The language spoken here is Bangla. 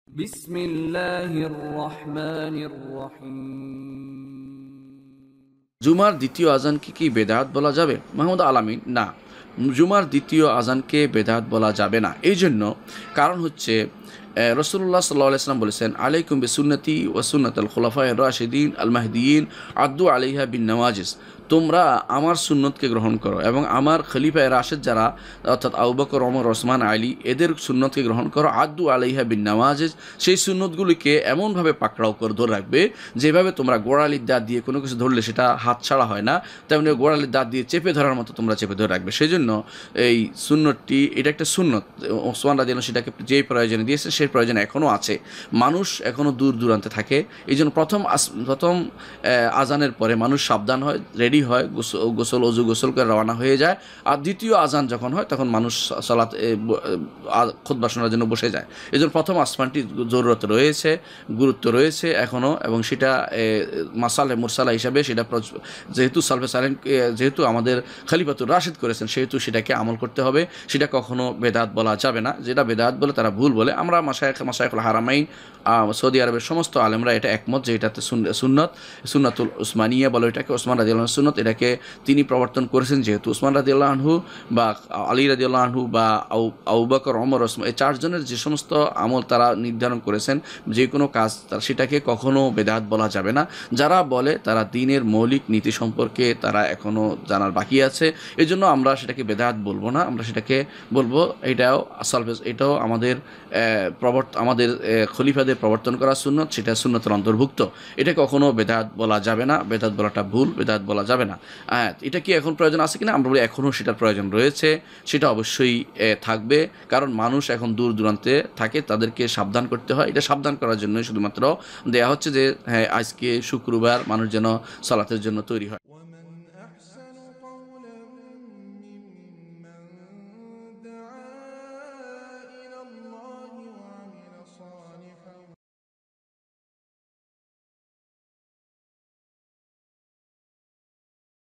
বিসমিল্লাহির রহমানির রহিম। জুমার দ্বিতীয় আজানকে কি বেদাত বলা যাবে? মাহমুদ আলামিন, না, জুমার দ্বিতীয় আজানকে বেদাত বলা যাবে না। এই জন্য কারণ হচ্ছে রসুল্লাহ সাল্লাহ আলাইহি বলেছেন, আলাইকুম বিসুন্নতি ওয়া সুন্নাতুল খুলাফায়ে রাশিদিন আল মাহদিয়িন আদ্দু আলাইহা বিন নওয়াজিস। তোমরা আমার সুন্নতকে গ্রহণ করো এবং আমার খলিফায়ে রাশেদ যারা অর্থাৎ আবু বকর, ওমর, ওসমান, আলী এদের সুন্নতকে গ্রহণ করো। আদ্দু আলাইহা বিন নওয়াজিস, সেই সুন্নতগুলিকে এমনভাবে পাকড়াও করে ধরে রাখবে যেভাবে তোমরা গোড়ালির দাঁত দিয়ে কোনো কিছু ধরলে সেটা হাত ছাড়া হয় না, তেমনি গোড়ালির দাঁত দিয়ে চেপে ধরার মতো তোমরা চেপে ধরে রাখবে। সেই জন্য এই সুন্নতটি, এটা একটা সুন্নত। ওসমান রাদিয়াল্লাহু সেটাকে যেই প্রয়োজনে দিয়েছে সেই প্রয়োজন এখনও আছে। মানুষ এখনও দূর দূরান্তে থাকে, এই জন্য প্রথম আজানের পরে মানুষ সাবধান হয়, রেডি হয়, অজু গোসল করে রওনা হয়ে যায়। আর দ্বিতীয় আজান যখন হয় তখন মানুষ সালাত খুতবা শোনার জন্য বসে যায়। এই জন্য প্রথম আসমানটি জরুরত রয়েছে, গুরুত্ব রয়েছে এখনও, এবং সেটা মাসালে মুরসালা হিসাবে সেটা যেহেতু সালফে সালেন যেহেতু আমাদের খলিফাতুর রাশিদ করেছেন সেহেতু সেটাকে আমল করতে হবে। সেটা কখনো বেদাত বলা যাবে না। যেটা বেদাত বলে তারা ভুল বলে। আমরা মাশায়েখুল হারামাইন সৌদি আরবের সমস্ত আলেমরা এটা একমত যে এটাতে সুন্নাতুল উসমানিয়া বলে এটাকে, ওসমান রাদিয়াল্লাহু আনহু সুন্নত, এটাকে তিনি প্রবর্তন করেছেন। যেহেতু ওসমান রাদিয়াল্লাহু আনহু বা আলী রাদিয়াল্লাহু আনহু বা আবু বকর, ওমর, ওসমান এই চারজনের যে সমস্ত আমল তারা নির্ধারণ করেছেন, যে কোনো কাজ সেটাকে কখনো বেদাত বলা যাবে না। যারা বলে তারা দ্বীনের মৌলিক নীতি সম্পর্কে তারা এখনও জানার বাকি আছে। এই জন্য আমরা সেটাকে বেদাত বলবো না, আমরা সেটাকে বলবো এটাও আমাদের খলিফাদের প্রবর্তন করা সুন্নত, সেটা সুন্নতের অন্তর্ভুক্ত। এটা কখনো বেদাত বলা যাবে না। বেদাত বলাটা ভুল, বেদাত বলা যাবে না। এটা কি এখন প্রয়োজন আছে কিনা? আমরা বলি এখনও সেটার প্রয়োজন রয়েছে, সেটা অবশ্যই থাকবে। কারণ মানুষ এখন দূর দূরান্তে থাকে, তাদেরকে সাবধান করতে হয়। এটা সাবধান করার জন্যই শুধুমাত্র দেয়া হচ্ছে যে হ্যাঁ, আজকে শুক্রবার মানুষ যেন সালাতের জন্য তৈরি হয়।